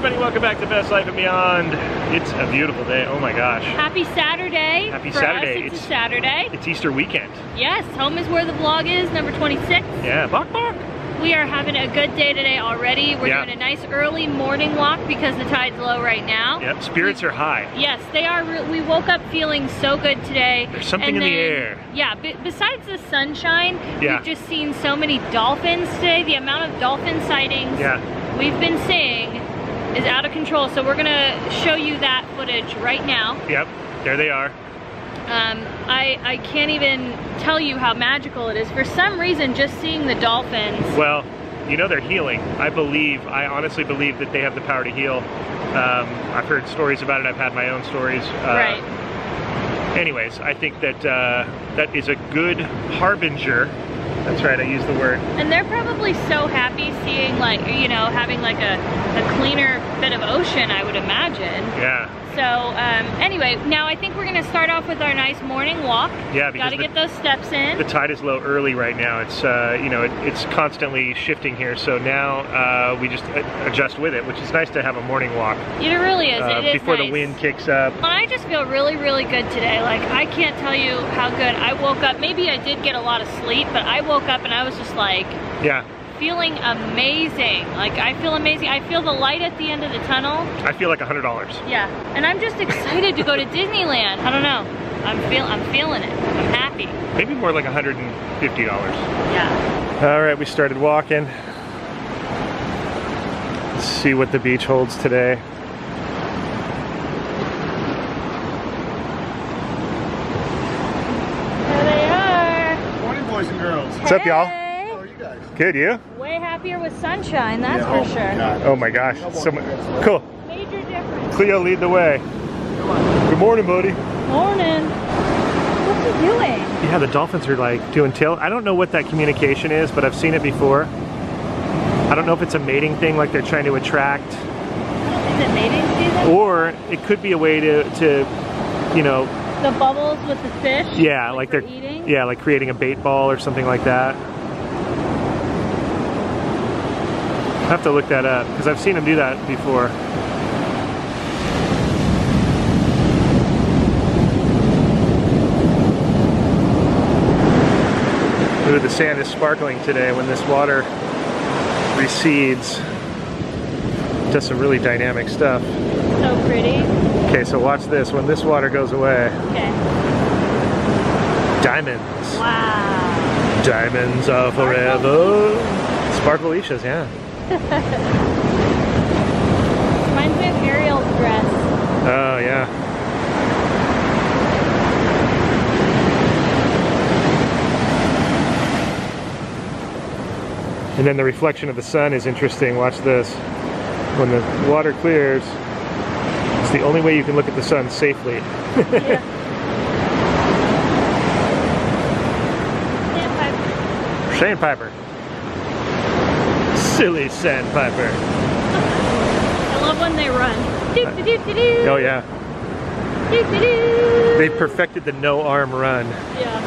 everybody, welcome back to Best Life and Beyond. It's a beautiful day, oh my gosh. Happy Saturday. Happy For Saturday. Us, it's a Saturday. It's Easter weekend. Yes, home is where the vlog is, number 26. Yeah, bark bark. We are having a good day today already. We're doing a nice early morning walk because the tide's low right now. Yep, spirits are high. Yes, they are. We woke up feeling so good today. There's something in the air. Yeah, besides the sunshine, yeah, we've just seen so many dolphins today. The amount of dolphin sightings we've been seeing is out of control. So we're gonna show you that footage right now. Yep, there they are. I can't even tell you how magical it is. For some reason, just seeing the dolphins. Well, you know they're healing. I honestly believe that they have the power to heal. I've heard stories about it. I've had my own stories. Right. Anyways, I think that that is a good harbinger. That's right, I used the word. And they're probably so happy seeing, like, you know, having like a cleaner bit of ocean, I would imagine. Yeah. So, anyway, now I think we're gonna start off with our nice morning walk. Yeah, because gotta get those steps in. The tide is low early right now. It's, you know, it's constantly shifting here. So now we just adjust with it, which is nice to have a morning walk. It really is. It is before nice. The wind kicks up. I just feel really, really good today. Like, I can't tell you how good. I woke up, maybe I did get a lot of sleep, but I woke up and I was just like, yeah, feeling amazing. Like, I feel amazing. I feel the light at the end of the tunnel. I feel like $100. Yeah, and I'm just excited to go to Disneyland. I don't know. I'm feeling it. I'm happy. Maybe more like $150. Yeah. All right, we started walking. Let's see what the beach holds today. There they are. Morning, boys and girls. What's up, y'all? How are you guys? Good, you? Way happier with sunshine, that's Yeah, for sure. God. Oh my gosh, cool. Major difference. Cleo, lead the way. Good morning, buddy. Morning. What's he doing? Yeah, the dolphins are like doing tail. I don't know what that communication is, but I've seen it before. I don't know if it's a mating thing, like they're trying to attract. Is it mating season? Or it could be a way to you know. The bubbles with the fish? Yeah, like they're eating? Yeah, like creating a bait ball or something like that. I have to look that up because I've seen them do that before. Ooh, the sand is sparkling today when this water recedes. It does some really dynamic stuff. So pretty. Okay, so watch this. When this water goes away. Okay. Diamonds. Wow. Diamonds are forever. Sparklicious, yeah. Reminds me of Ariel's dress. Oh, yeah. And then the reflection of the sun is interesting. Watch this. When the water clears, it's the only way you can look at the sun safely. Yeah. Sandpiper. Silly sandpiper. I love when they run. Doop, doop, doop, doop. Oh yeah. Doop, doop, doop. They perfected the no arm run. Yeah.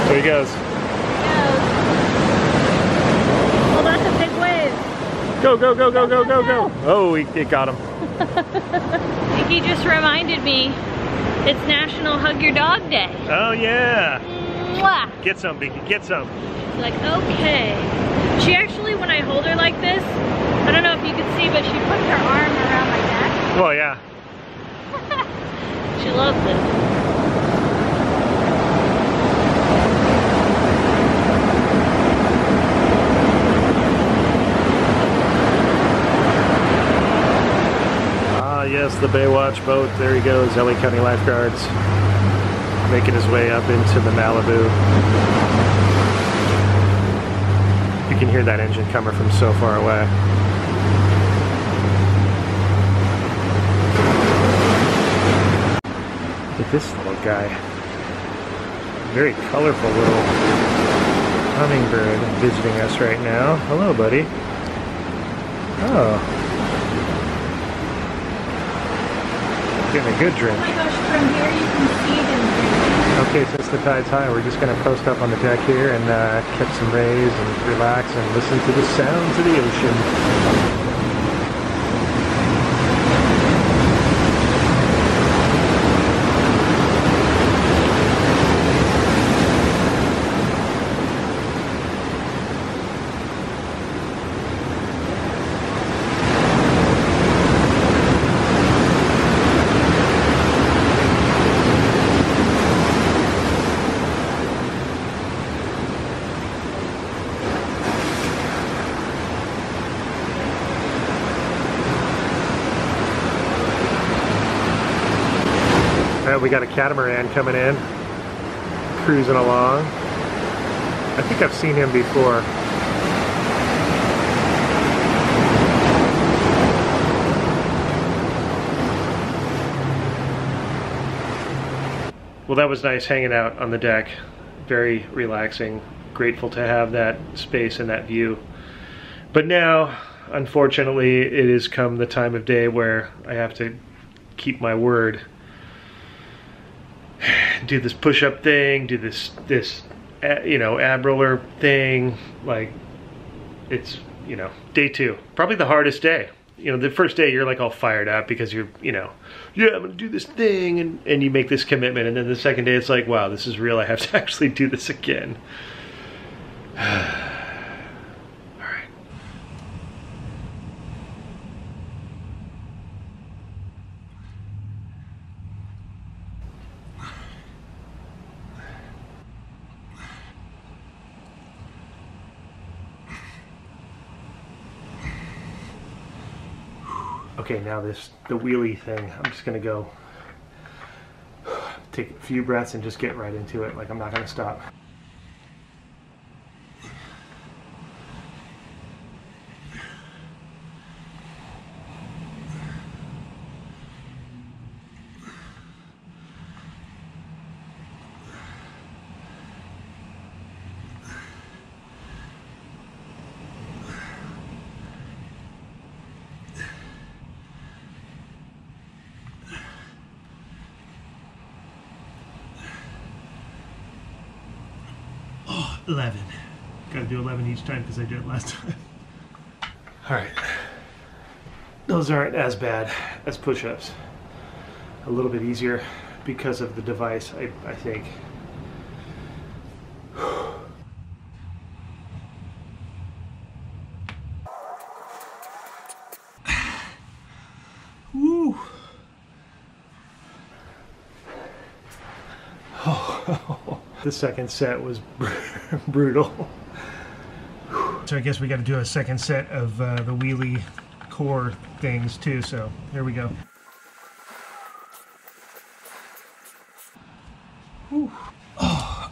There he goes. Oh, that's a big wave. Go, go, go, go, go, go, go. Oh, it got him. He just reminded me it's National Hug Your Dog Day. Oh yeah. Mwah. Get some, Binky, get some. She's like, okay. She actually, when I hold her like this, I don't know if you can see, but she puts her arm around my neck. Well, yeah. She loves it. Ah, yes, the Baywatch boat. There he goes, LA County Lifeguards. Making his way up into the Malibu. You can hear that engine coming from so far away. Look at this little guy. Very colorful little hummingbird visiting us right now. Hello, buddy. Oh. Getting a good drink. Oh my gosh, from here you can see them drinking. Okay, since the tide's high, we're just going to post up on the deck here and catch some rays and relax and listen to the sounds of the ocean. Alright, we got a catamaran coming in, cruising along. I think I've seen him before. Well, that was nice hanging out on the deck. Very relaxing. Grateful to have that space and that view. But now, unfortunately, it has come the time of day where I have to keep my word. Do this push-up thing, do this you know, ab roller thing. Like, it's, you know, day 2. Probably the hardest day. You know, the first day you're like all fired up because you're, you know, yeah, I'm gonna do this thing, and you make this commitment, and then the second day it's like, wow, this is real, I have to actually do this again. Alright. Okay, now the wheelie thing, I'm just gonna go take a few breaths and just get right into it. Like, I'm not gonna stop. Oh, 11. Gotta do 11 each time because I did it last time. Alright. Those aren't as bad as push-ups. A little bit easier because of the device, I think. Woo! Oh, the second set was brutal. So I guess we got to do a second set of the wheelie core things too, so here we go. Oh.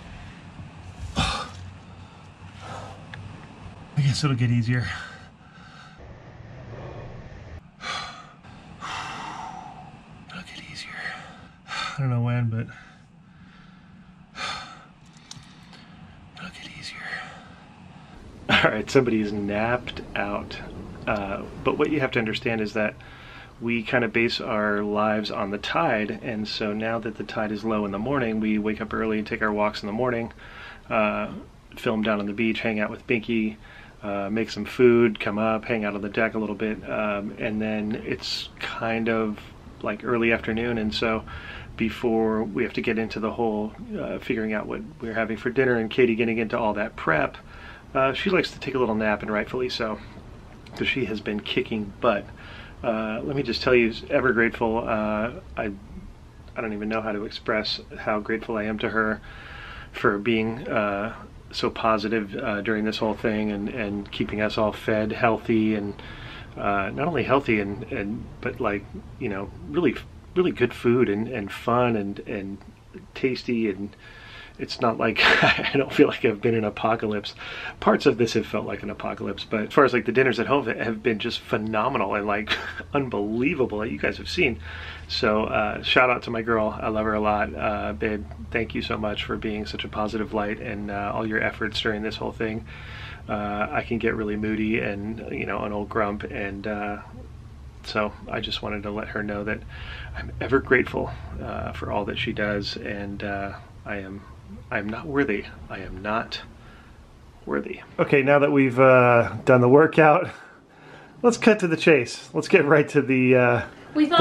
I guess it'll get easier. It'll get easier. I don't know when, but it'll get easier. Alright, somebody is napped out. But what you have to understand is that we kind of base our lives on the tide, and so now that the tide is low in the morning, we wake up early, take our walks in the morning, film down on the beach, hang out with Binky, make some food, come up, hang out on the deck a little bit, and then it's kind of like early afternoon, and so before we have to get into the whole figuring out what we're having for dinner and Katie getting into all that prep, she likes to take a little nap, and rightfully so, because she has been kicking butt. Let me just tell you, ever grateful. I don't even know how to express how grateful I am to her for being so positive during this whole thing, and keeping us all fed healthy, and not only healthy but like, you know, really good food and fun and tasty, and it's not like I don't feel like I've been in an apocalypse. Parts of this have felt like an apocalypse, but as far as like the dinners at home have been just phenomenal and like unbelievable that you guys have seen. So shout out to my girl. I love her a lot. Babe, thank you so much for being such a positive light, and all your efforts during this whole thing. I can get really moody and, you know, an old grump, and so I just wanted to let her know that I'm ever grateful for all that she does, and I am not worthy. I am not worthy. Okay, now that we've done the workout, let's cut to the chase. Let's get right to the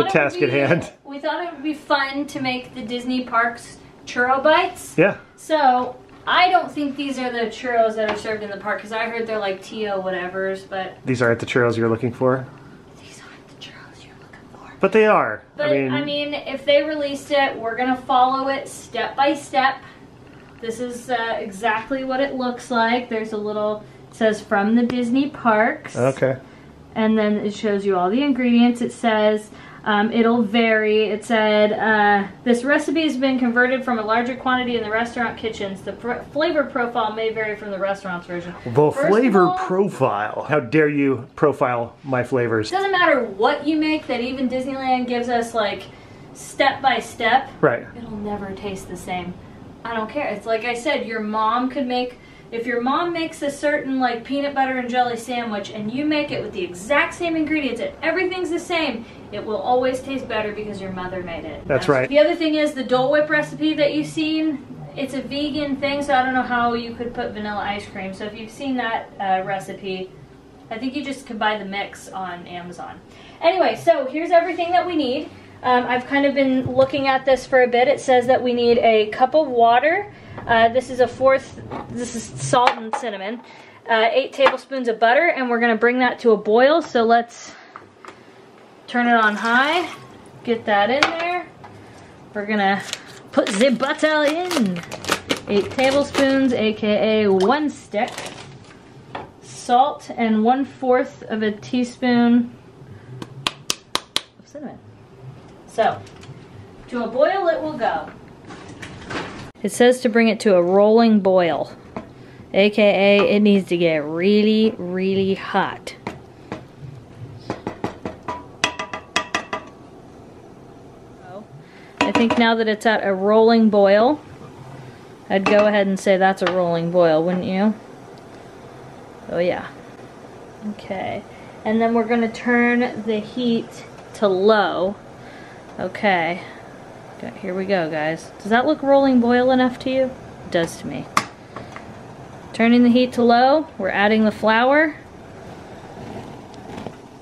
task at hand. We thought it would be fun to make the Disney parks churro bites. Yeah. So I don't think these are the churros that are served in the park, because I heard they're like Tio whatevers, but these aren't the churros you're looking for? These aren't the churros you're looking for. But they are. But I mean, if they released it, we're gonna follow it step by step. This is exactly what it looks like. There's a little, it says from the Disney parks. Okay. And then it shows you all the ingredients. It says It'll vary. It said, this recipe has been converted from a larger quantity in the restaurant kitchens. The flavor profile may vary from the restaurant's version. The flavor profile. How dare you profile my flavors? It doesn't matter what you make, that even Disneyland gives us like step by step. Right. It'll never taste the same. I don't care. It's like I said, your mom could make, if your mom makes a certain like peanut butter and jelly sandwich and you make it with the exact same ingredients and everything's the same, it will always taste better because your mother made it. That's right. The other thing is the Dole Whip recipe that you've seen, it's a vegan thing, so I don't know how you could put vanilla ice cream. So if you've seen that recipe, I think you just could buy the mix on Amazon. Anyway, so here's everything that we need. I've kind of been looking at this for a bit. It says that we need a cup of water. This is this is salt and cinnamon. 8 tablespoons of butter, and we're gonna bring that to a boil. So let's turn it on high, get that in there. We're gonna put the butter in. 8 tablespoons, aka 1 stick. Salt and 1/4 of a teaspoon of cinnamon. So, to a boil it will go. It says to bring it to a rolling boil, aka it needs to get really, really hot. So, I think now that it's at a rolling boil, I'd go ahead and say that's a rolling boil, wouldn't you? Oh yeah. Okay. And then we're going to turn the heat to low. Okay. Here we go, guys. Does that look rolling boil enough to you? It does to me. Turning the heat to low. We're adding the flour.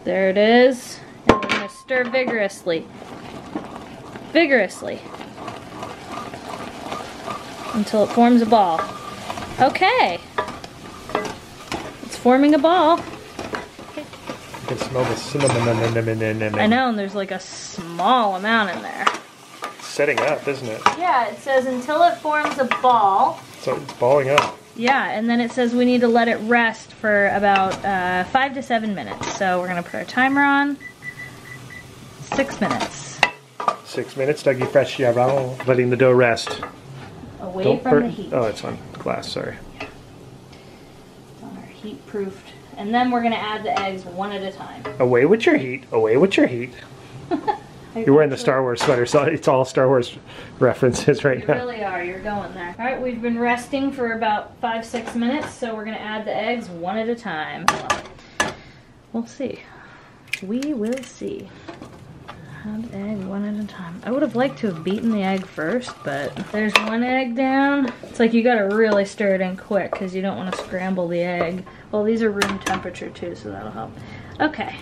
There it is. And we're going to stir vigorously. Vigorously. Until it forms a ball. Okay. It's forming a ball. I can smell the cinnamon. I know, and there's like a small amount in there. It's setting up, isn't it? Yeah, it says until it forms a ball. So it's balling up. Yeah, and then it says we need to let it rest for about 5 to 7 minutes. So we're going to put our timer on. 6 minutes. 6 minutes, Dougie Fresh Churro. Letting the dough rest. Away from the heat. Oh, it's on glass, sorry. Yeah. It's on our heat-proofed. And then we're going to add the eggs one at a time. Away with your heat. Away with your heat. You're wearing the Star Wars sweater, so it's all Star Wars references right now. You really are. You're going there. All right, we've been resting for about 5-6 minutes, so we're going to add the eggs one at a time. We'll see. We will see. Add egg one at a time. I would have liked to have beaten the egg first, but there's 1 egg down. It's like you got to really stir it in quick because you don't want to scramble the egg. Well, these are room temperature too, so that'll help. Okay.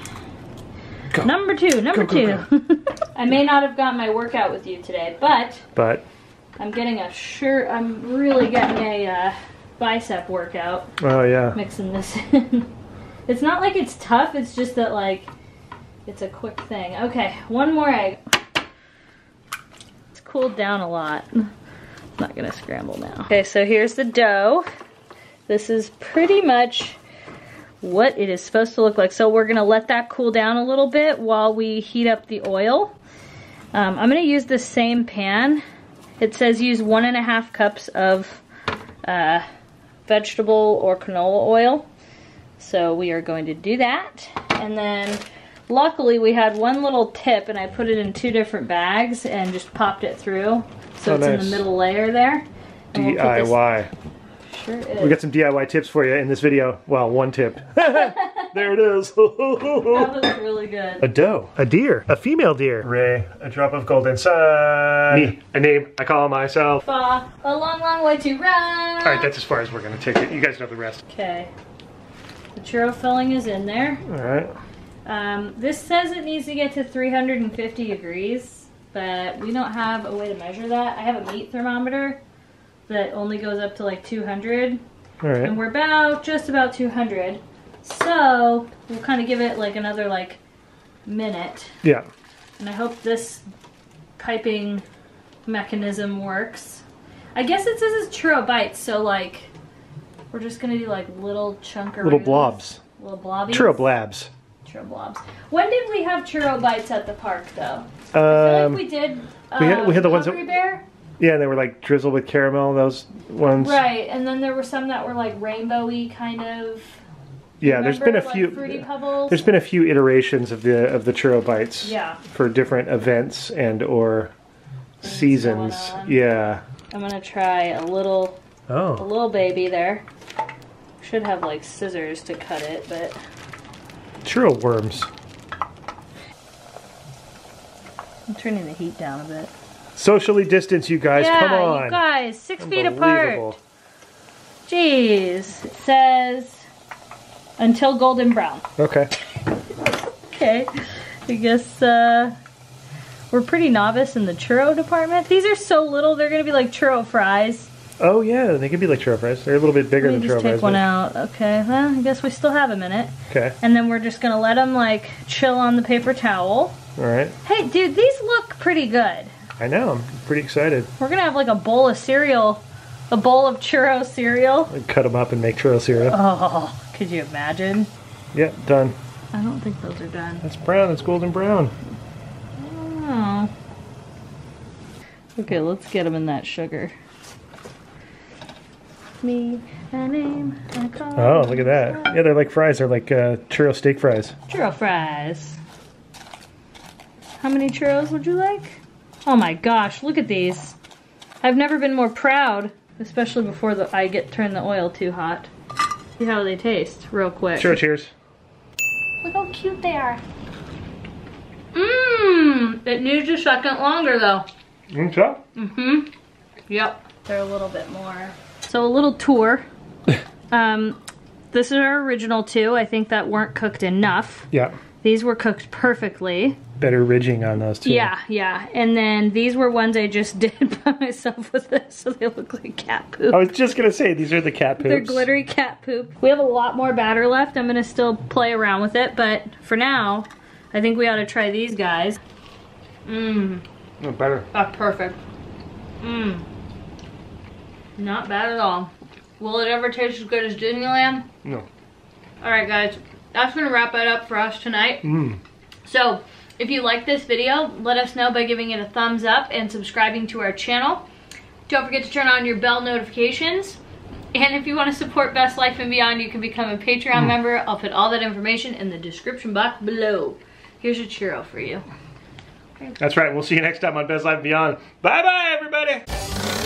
Go. Number two. Go. I may not have gotten my workout with you today, but I'm getting I'm really getting a bicep workout. Oh yeah. Mixing this in. It's not like it's tough, it's just that like it's a quick thing. Okay, 1 more egg. It's cooled down a lot. I'm not gonna scramble now. Okay, so here's the dough. This is pretty much what it is supposed to look like. So we're gonna let that cool down a little bit while we heat up the oil. I'm gonna use the same pan. It says use 1.5 cups of vegetable or canola oil. So we are going to do that. And then luckily we had one little tip and I put it in 2 different bags and just popped it through. So it's in the middle layer there. And DIY. Sure is. We got some DIY tips for you in this video. Well, 1 tip. There it is. That was really good. A doe. A deer. A female deer. Ray. A drop of gold inside. Me. A name I call myself. Ba. A long, long way to run. Alright, that's as far as we're going to take it. You guys know the rest. Okay. The churro filling is in there. Alright. This says it needs to get to 350 degrees, but we don't have a way to measure that. I have a meat thermometer that only goes up to like 200. All right. And we're just about 200. So we'll kind of give it like another like minute. Yeah. And I hope this piping mechanism works. I guess it says it's churro bites, so like we're just gonna do like little chunkeroos. Little blobs. Little blobbies. Churro blabs. Churro blobs. When did we have churro bites at the park, though? I feel like we did. We had the ones that, Bear? yeah, they were like drizzled with caramel. Those ones. Right, and then there were some that were like rainbowy kind of. Yeah, there's been a like few. Fruity Pebbles? There's been a few iterations of the churro bites. Yeah. For different events and or seasons. Yeah. I'm gonna try a little baby there. Should have like scissors to cut it, but Churro worms. I'm turning the heat down a bit. Socially distance, you guys. Yeah, come on. you guys, 6 feet apart. Jeez. It says until golden brown. Okay. Okay. I guess we're pretty novice in the churro department. These are so little, they're gonna be like churro fries. Oh yeah, they could be like churro fries. They're a little bit bigger than churro fries. Take one out. Okay, well, I guess we still have a minute. Okay. And then we're just gonna let them like chill on the paper towel. All right. Hey, dude, these look pretty good. I know. I'm pretty excited. We're gonna have like a bowl of cereal, a bowl of churro cereal. I'd cut them up and make churro cereal. Oh, could you imagine? Yep, done. I don't think those are done. That's brown. That's golden brown. Oh. Okay, let's get them in that sugar. Me, a name, I call. Oh, look at that. Yeah, they're like fries. They're like churro steak fries. Churro fries. How many churros would you like? Oh my gosh, look at these. I've never been more proud, especially before I turn the oil too hot. See how they taste real quick. Churro cheers. Look how cute they are. Mmm, it needs a second longer though. Okay. Mm-hmm. Yep. They're a little bit more. So a little tour. This is our original two. I think that weren't cooked enough. Yeah. These were cooked perfectly. Better ridging on those too. Yeah, yeah. And then these were ones I just did by myself with this, so they look like cat poop. I was just gonna say, these are the cat poops. They're glittery cat poop. We have a lot more batter left. I'm gonna still play around with it, but for now, I think we ought to try these guys. Mmm. No, better. That's perfect. Mmm. Not bad at all. Will it ever taste as good as Disneyland? No. Alright guys, that's gonna wrap it up for us tonight. Mmm. So, if you like this video, let us know by giving it a thumbs up and subscribing to our channel. Don't forget to turn on your bell notifications. And if you want to support Best Life and Beyond, you can become a Patreon member. I'll put all that information in the description box below. Here's a churro for you. That's right. We'll see you next time on Best Life and Beyond. Bye-bye, everybody.